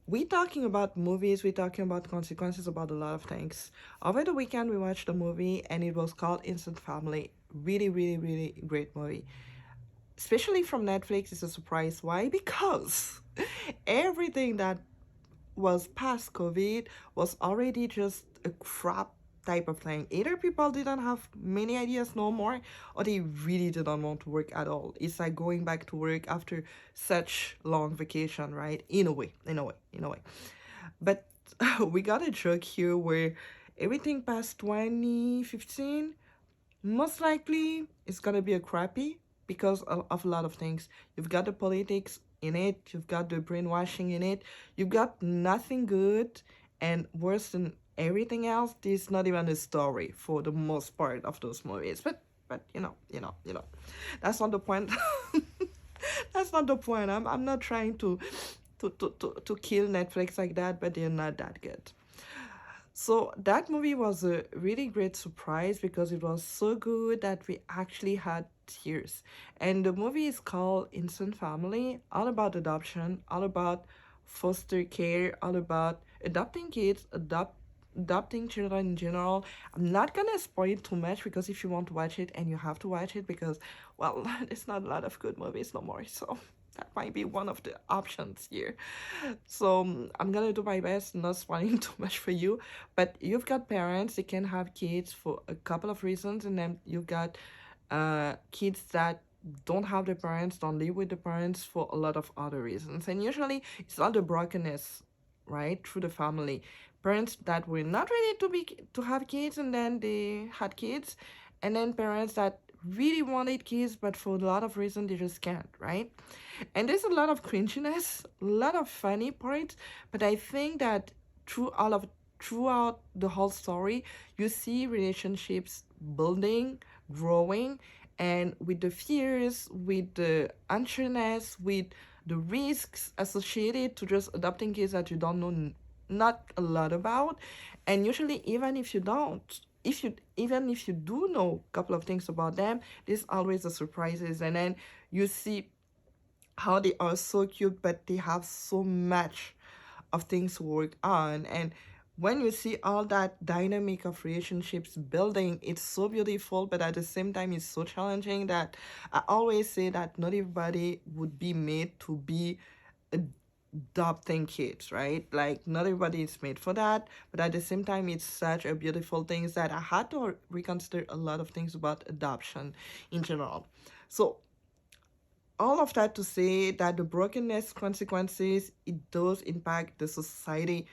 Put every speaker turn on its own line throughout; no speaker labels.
we talking about movies, we talking about consequences about a lot of things. Over the weekend we watched a movie and it was called Instant Family. Really, really, really great movie. Especially from Netflix, it's a surprise. Why? Because everything that was past COVID was already just a crap type of thing. Either people didn't have many ideas no more, or they really didn't want to work at all. It's like going back to work after such long vacation, right? In a way. But we got a joke here where everything past 2015 most likely it's gonna be a crappy because of a lot of things. You've got the politics in it, you've got the brainwashing in it, you've got nothing good, and worse than everything else, there's not even a story for the most part of those movies. But that's not the point. That's not the point. I'm not trying to kill Netflix like that, but they're not that good. So that movie was a really great surprise because it was so good that we actually had tears. And the movie is called Instant Family, all about adoption, all about foster care, all about adopting kids, adopting children in general. I'm not gonna spoil too much because if you want to watch it and you have to watch it because well, there's not a lot of good movies no more. So that might be one of the options here. So I'm gonna do my best not spoiling too much for you. But you've got parents, they can have kids for a couple of reasons, and then you've got kids that don't have the parents, don't live with the parents for a lot of other reasons. And usually it's all the brokenness, right, through the family. Parents that were not ready to have kids and then they had kids, and then parents that really wanted kids but for a lot of reasons they just can't, right? And there's a lot of cringiness, a lot of funny parts, but I think that throughout the whole story, you see relationships building, growing, and with the fears, with the anxiousness, with the risks associated to just adopting kids that you don't know not a lot about. And usually even if you don't, even if you do know a couple of things about them, there's always the surprises. And then you see how they are so cute, but they have so much of things to work on. And when you see all that dynamic of relationships building, it's so beautiful, but at the same time, it's so challenging that I always say that not everybody would be made to be adopting kids, right? Like, not everybody is made for that, but at the same time, it's such a beautiful thing that I had to reconsider a lot of things about adoption in general. So all of that to say that the brokenness consequences it does impact the society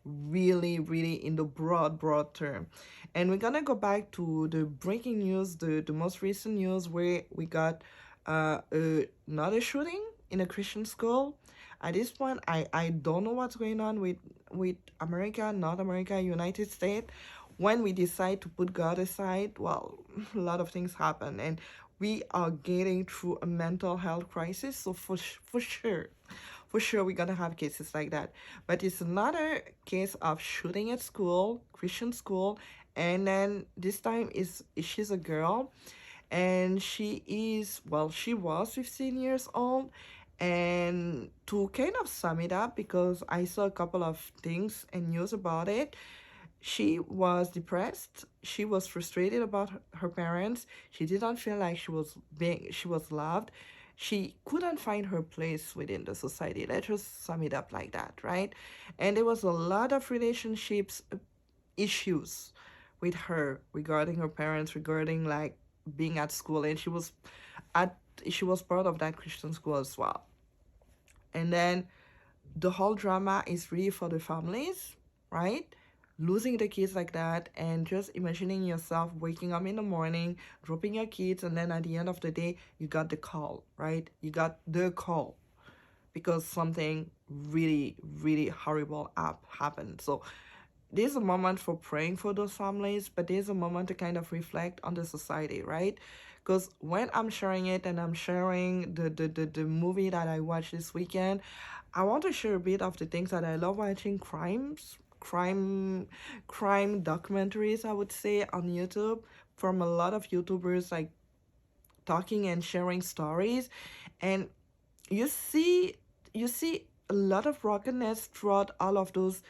really, really in the broad term. And we're gonna go back to the breaking news, the most recent news where we got another shooting in a Christian school. At this point, I don't know what's going on with America, North America, United States. When we decide to put God aside, well, a lot of things happen, and we are getting through a mental health crisis. So for sure, we're gonna have cases like that. But it's another case of shooting at school, Christian school, and then this time is she's a girl, and she was 15 years old. And to kind of sum it up, because I saw a couple of things and news about it, she was depressed, she was frustrated about her parents, she didn't feel like she was loved, she couldn't find her place within the society. Let's just sum it up like that, right? And there was a lot of relationships issues with her regarding her parents, regarding like being at school, and at she was part of that Christian school as well. And then the whole drama is really for the families, right? Losing the kids like that, and just imagining yourself waking up in the morning, dropping your kids, and then at the end of the day, you got the call, right? You got the call because something really, really horrible happened. So there's a moment for praying for those families, but there's a moment to kind of reflect on the society, right? Because when I'm sharing it and I'm sharing the movie that I watched this weekend, I want to share a bit of the things that I love watching crime documentaries, I would say, on YouTube from a lot of YouTubers like talking and sharing stories. And you see you see a lot of brokenness throughout all of those,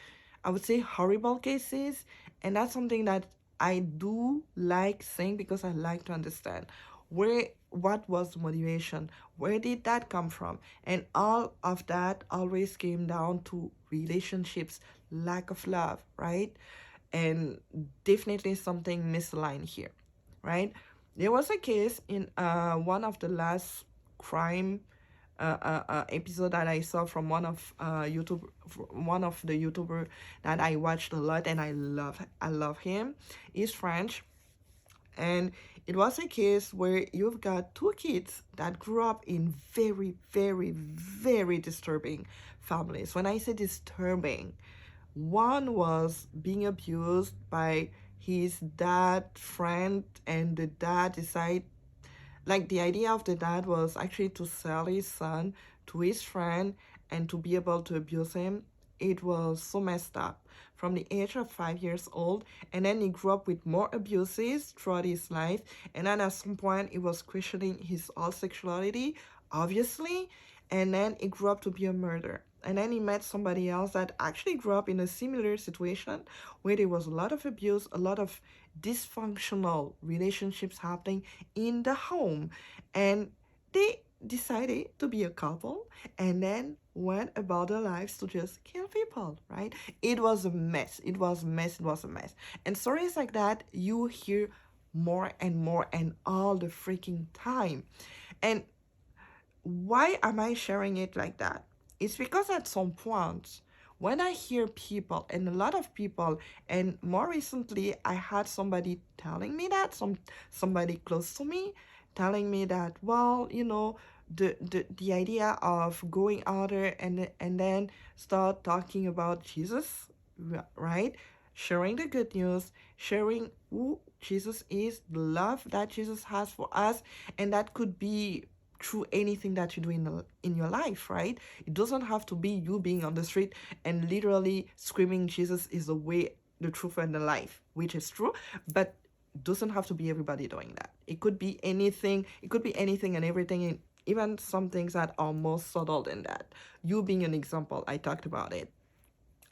I would say, horrible cases. And that's something that I do like saying, because I like to understand what was the motivation, where did that come from, and all of that always came down to relationships, lack of love, right? And definitely something misaligned here, right? There was a case in one of the last crime episode that I saw from one of the YouTuber that I watched a lot, and I love him. He's French, and it was a case where you've got two kids that grew up in very, very, very disturbing families. When I say disturbing, one was being abused by his dad friend, and the dad decided, like, the idea of the dad was actually to sell his son to his friend and to be able to abuse him. It was so messed up from the age of 5 years old, and then he grew up with more abuses throughout his life, and then at some point he was questioning his all sexuality, obviously, and then he grew up to be a murderer. And then he met somebody else that actually grew up in a similar situation where there was a lot of abuse, a lot of dysfunctional relationships happening in the home. And they decided to be a couple and then went about their lives to just kill people, right? It was a mess. It was a mess. It was a mess. And stories like that you hear more and more and all the freaking time. And why am I sharing it like that? It's because at some point, when I hear people, and a lot of people, and more recently, I had somebody telling me that, somebody close to me, telling me that, well, the idea of going out there and then start talking about Jesus, right? Sharing the good news, sharing who Jesus is, the love that Jesus has for us, and that could be through anything that you do in your life, right? It doesn't have to be you being on the street and literally screaming Jesus is the way, the truth, and the life, which is true, but doesn't have to be everybody doing that. It could be anything. It could be anything and everything, and even some things that are more subtle than that. You being an example, I talked about it.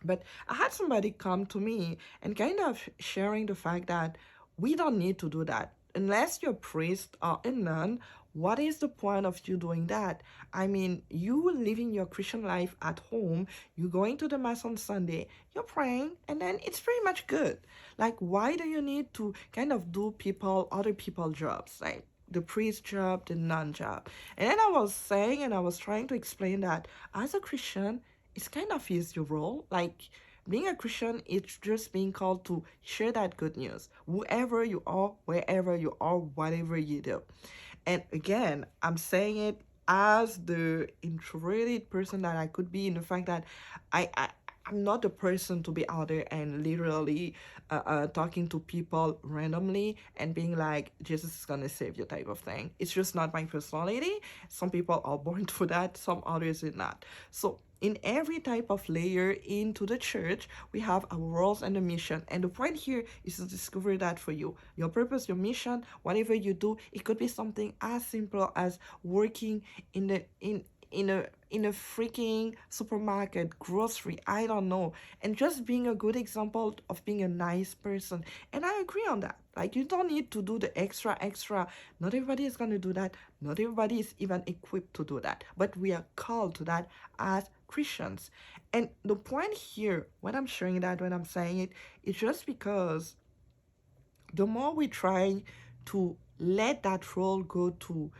But I had somebody come to me and kind of sharing the fact that we don't need to do that. Unless you're a priest or a nun, what is the point of you doing that? I mean, you living your Christian life at home, you going to the Mass on Sunday, you're praying, and then it's pretty much good. Like, why do you need to kind of do other people jobs? Like, the priest job, the nun job. And then I was saying, and I was trying to explain that as a Christian, it's kind of is your role. Like, being a Christian, it's just being called to share that good news, whoever you are, wherever you are, whatever you do. And again, I'm saying it as the introverted person that I could be, in the fact that I, I I'm not the person to be out there and literally talking to people randomly and being like, Jesus is gonna save you type of thing. It's just not my personality. Some people are born to that, some others are not. So in every type of layer into the church, we have our roles and a mission. And the point here is to discover that for you. Your purpose, your mission, whatever you do, it could be something as simple as working in the in a freaking supermarket, grocery, I don't know, and just being a good example of being a nice person. And I agree on that. Like, you don't need to do the extra. Not everybody is going to do that. Not everybody is even equipped to do that, but we are called to that as Christians. And the point here, when I'm sharing that, when I'm saying it, it's just because the more we try to let that role go to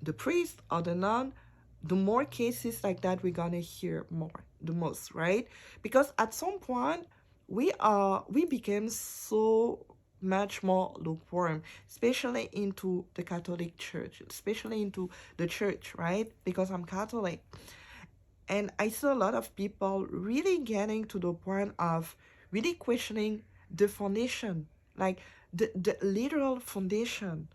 the priest or the nun, the more cases like that we're gonna hear more, the most, right? Because at some point we became so much more lukewarm, especially into the Catholic Church, especially into the church, right? Because I'm Catholic. And I saw a lot of people really getting to the point of really questioning the foundation, like the literal foundation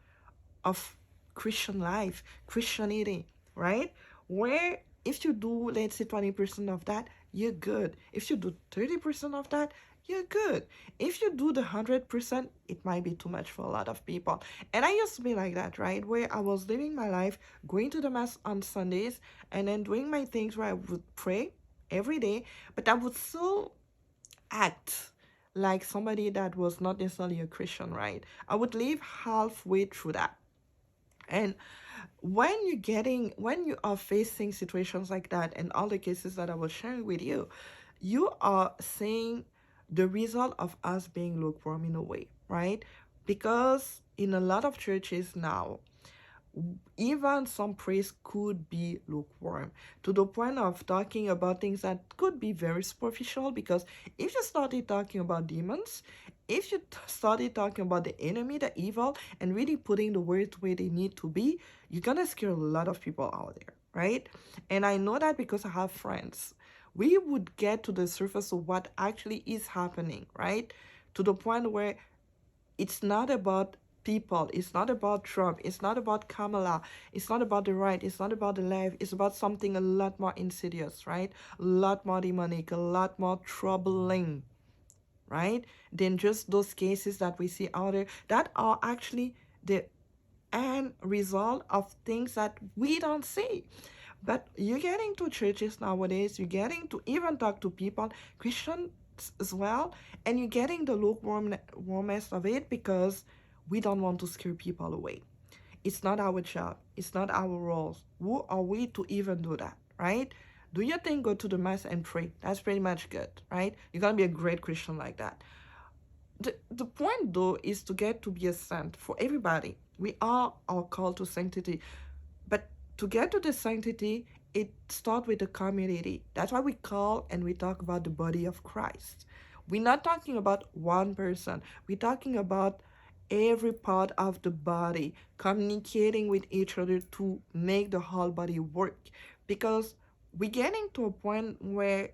of Christian life, Christianity, right? Where if you do, let's say, 20% of that, you're good. If you do 30% of that, you're good. If you do the 100%, it might be too much for a lot of people. And I used to be like that, right? Where I was living my life, going to the mass on Sundays, and then doing my things where I would pray every day, but I would still act like somebody that was not necessarily a Christian, right? I would live halfway through that. And when you are facing situations like that and all the cases that I was sharing with you, you are seeing the result of us being lukewarm in a way, right? Because in a lot of churches now, even some priests could be lukewarm to the point of talking about things that could be very superficial. Because if you started talking about demons, if you started talking about the enemy, the evil, and really putting the words where they need to be, you're gonna scare a lot of people out there, right? And I know that because I have friends. We would get to the surface of what actually is happening, right? To the point where it's not about people, it's not about Trump, it's not about Kamala, it's not about the right, it's not about the left, it's about something a lot more insidious, right? A lot more demonic, a lot more troubling, right? Than just those cases that we see out there that are actually the end result of things that we don't see. But you're getting to churches nowadays, you're getting to even talk to people, Christians as well, and you're getting the lukewarmness of it because we don't want to scare people away. It's not our job, it's not our roles. Who are we to even do that, right? Do your thing, go to the mass and pray. That's pretty much good, right? You're gonna be a great Christian like that. The point though is to get to be a saint for everybody. We are called to sanctity, but to get to the sanctity, it starts with the community. That's why we call and we talk about the body of Christ. We're not talking about one person. We're talking about every part of the body communicating with each other to make the whole body work. Because we're getting to a point where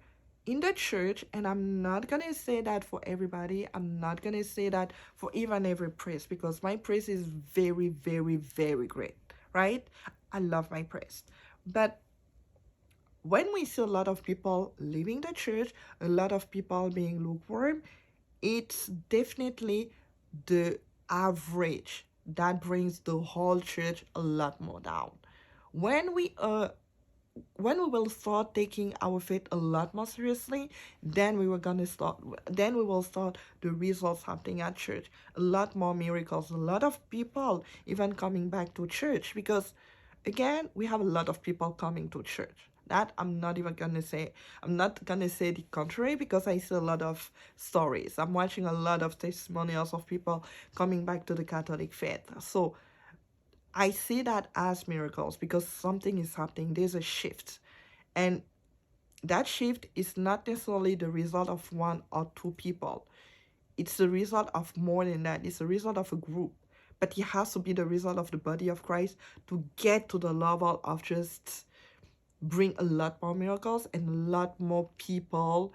in the church, and I'm not gonna say that for everybody, I'm not gonna say that for even every priest, because my priest is very, very, very great, right? I love my priest. But when we see a lot of people leaving the church, a lot of people being lukewarm, it's definitely the average that brings the whole church a lot more down. When we when we will start taking our faith a lot more seriously, then we will start the results happening at church. A lot more miracles, a lot of people even coming back to church. Because again, we have a lot of people coming to church. That I'm not gonna say the contrary, because I see a lot of stories. I'm watching a lot of testimonials of people coming back to the Catholic faith. So I see that as miracles because something is happening. There's a shift. And that shift is not necessarily the result of one or two people. It's the result of more than that. It's the result of a group. But it has to be the result of the body of Christ to get to the level of just bring a lot more miracles and a lot more people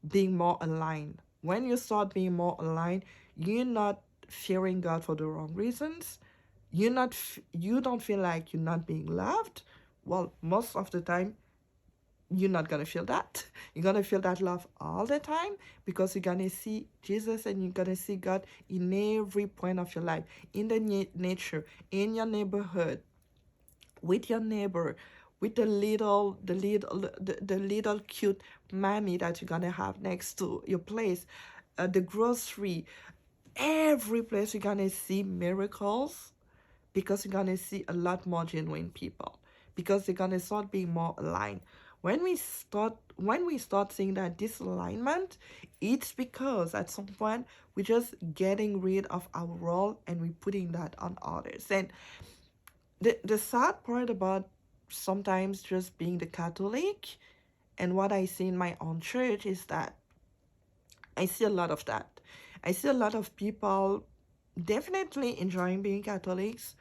being more aligned. When you start being more aligned, you're not fearing God for the wrong reasons. You don't feel like you're not being loved. Well, most of the time you're not gonna feel that. You're gonna feel that love all the time because you're gonna see Jesus and you're gonna see God in every point of your life, in the nature, in your neighborhood, with your neighbor, with the little cute mammy that you're gonna have next to your place, the grocery, every place you're gonna see miracles because you're gonna see a lot more genuine people because they're gonna start being more aligned. When we start seeing that disalignment, it's because at some point we're just getting rid of our role and we're putting that on others. And the sad part about sometimes just being the Catholic and what I see in my own church is that I see a lot of that. I see a lot of people definitely enjoying being Catholics,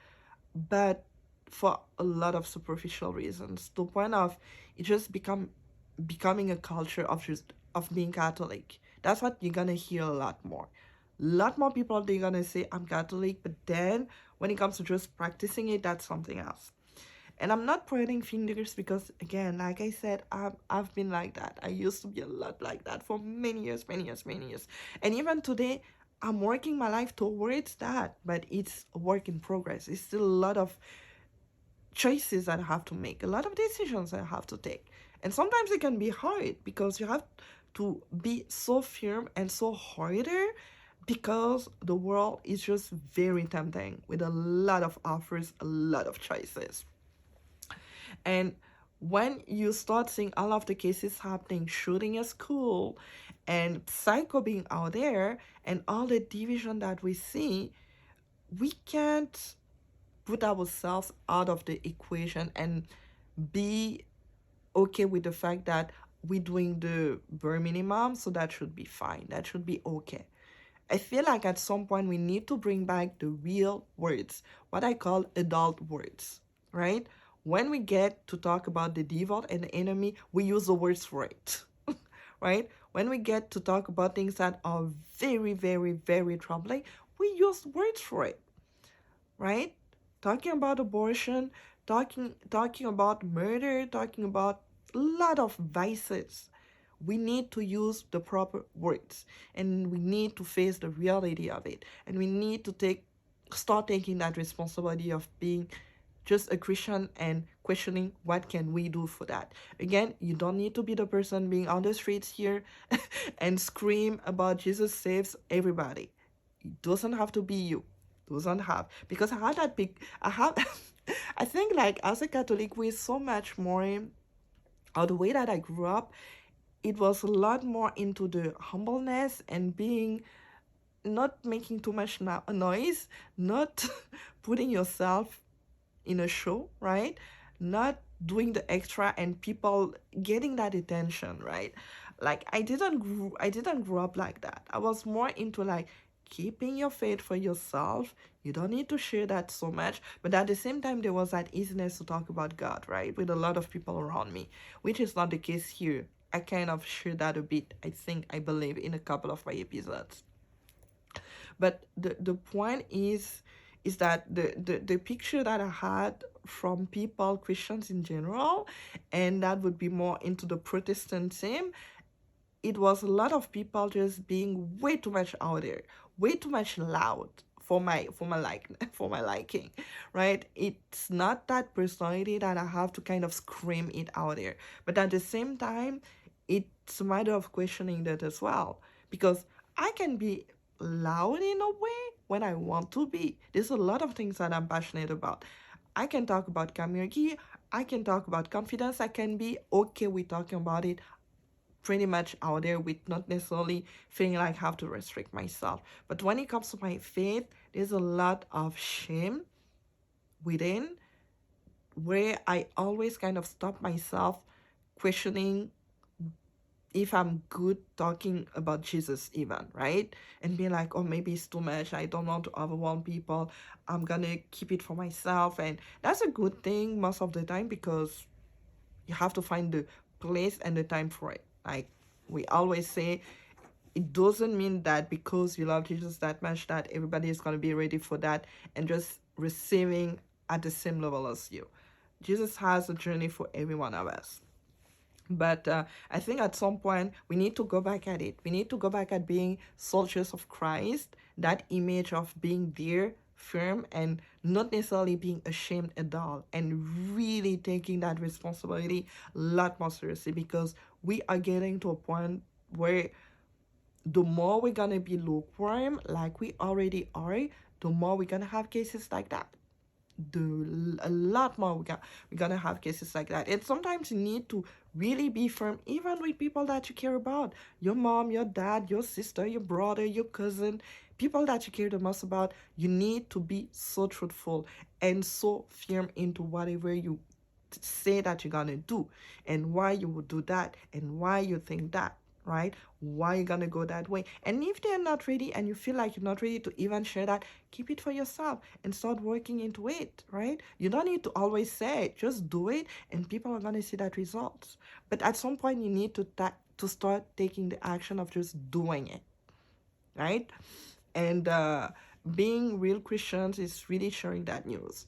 but for a lot of superficial reasons. To the point of it just becoming a culture of just of being Catholic. That's what you're gonna hear a lot more. A lot more people they're gonna say I'm Catholic, but then when it comes to just practicing it, that's something else. And I'm not pointing fingers because, again, like I said, I've been like that. I used to be a lot like that for many years, many years, many years. And even today, I'm working my life towards that, but it's a work in progress. It's still a lot of choices that I have to make, a lot of decisions I have to take. And sometimes it can be hard because you have to be so firm and so harder because the world is just very tempting with a lot of offers, a lot of choices. And when you start seeing all of the cases happening, shooting at school, and psycho being out there, and all the division that we see, we can't put ourselves out of the equation and be okay with the fact that we're doing the bare minimum, so that should be fine. That should be okay. I feel like at some point we need to bring back the real words, what I call adult words, right? When we get to talk about the devil and the enemy, we use the words for it, right? When we get to talk about things that are very, very, very troubling, we use words for it, right? Talking about abortion, talking about murder, talking about a lot of vices. We need to use the proper words, and we need to face the reality of it, and we need to start taking that responsibility of being just a Christian and questioning what can we do for that. Again, you don't need to be the person being on the streets here and scream about Jesus saves everybody. It doesn't have to be you. Doesn't have, because I had that big. I have. I think like as a Catholic, we're so much more. Or the way that I grew up, it was a lot more into the humbleness and being, not making too much noise, not putting yourself in a show, right? Not doing the extra and people getting that attention, right? Like I didn't grow up like that. I was more into like keeping your faith for yourself. You don't need to share that so much, but at the same time there was that easiness to talk about God, right? With a lot of people around me, which is not the case here. I kind of share that a bit, I believe, in a couple of my episodes. But the point is that the picture that I had from people, Christians in general, and that would be more into the Protestantism, it was a lot of people just being way too much out there, way too much loud for my liking, right? It's not that personality that I have to kind of scream it out there, but at the same time, it's a matter of questioning that as well, because I can be loud in a way when I want to be. There's a lot of things that I'm passionate about. I can talk about community. I can talk about confidence. I can be okay with talking about it pretty much out there with not necessarily feeling like I have to restrict myself. But when it comes to my faith, there's a lot of shame within, where I always kind of stop myself questioning if I'm good talking about Jesus, even, right? And be like, oh, maybe it's too much. I don't want to overwhelm people. I'm gonna keep it for myself. And that's a good thing most of the time, because you have to find the place and the time for it. Like we always say, it doesn't mean that because you love Jesus that much that everybody is going to be ready for that and just receiving at the same level as you. Jesus has a journey for every one of us. But I think at some point we need to go back at it. We need to go back at being soldiers of Christ, that image of being there, firm, and not necessarily being ashamed at all, and really taking that responsibility a lot more seriously, because we are getting to a point where the more we're gonna be lukewarm, like we already are, the more we're gonna have cases like that. A lot more we're gonna have cases like that. And sometimes you need to really be firm, even with people that you care about, your mom, your dad, your sister, your brother, your cousin, people that you care the most about. You need to be so truthful and so firm into whatever you say that you're gonna do, and why you would do that, and why you think that, right? Why you gonna go that way? And if they're not ready and you feel like you're not ready to even share that, keep it for yourself and start working into it, right? You don't need to always say it, just do it, and people are gonna see that results. But at some point you need to start taking the action of just doing it, right? And being real Christians is really sharing that news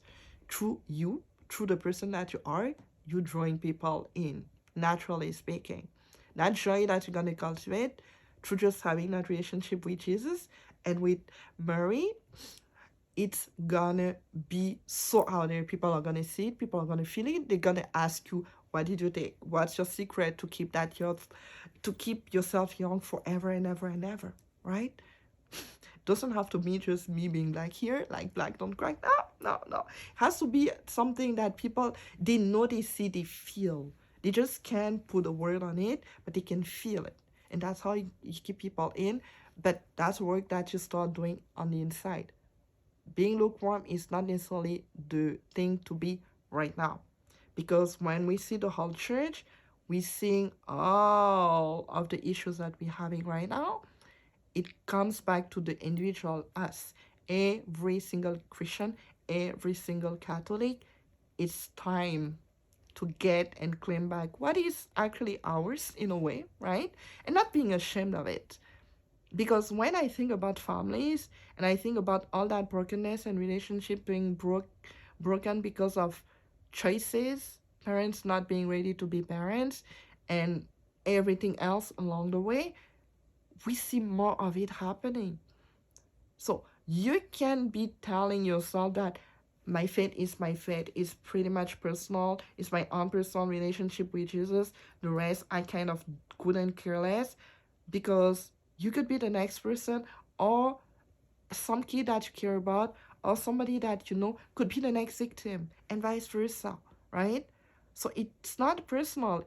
through you, through the person that you are, you're drawing people in, naturally speaking. That joy that you're gonna cultivate through just having that relationship with Jesus and with Mary, it's gonna be so out there. People are gonna see it, people are gonna feel it, they're gonna ask you, what did you take? What's your secret to keep that youth, to keep yourself young forever and ever and ever, right? Doesn't have to be just me being like here, like black don't crack. No, no, no. It has to be something that people, they know, they see, they feel. They just can't put a word on it, but they can feel it. And that's how you keep people in. But that's work that you start doing on the inside. Being lukewarm is not necessarily the thing to be right now. Because when we see the whole church, we're seeing all of the issues that we're having right now. It comes back to the individual us. Every single Christian, every single Catholic, it's time to get and claim back what is actually ours in a way, right? And not being ashamed of it. Because when I think about families and I think about all that brokenness and relationship being broken because of choices, parents not being ready to be parents, and everything else along the way, we see more of it happening. So you can be telling yourself that my faith is my faith, is pretty much personal, it's my own personal relationship with Jesus. The rest I kind of couldn't care less, because you could be the next person, or some kid that you care about, or somebody that you know could be the next victim, and vice versa, right? So it's not personal.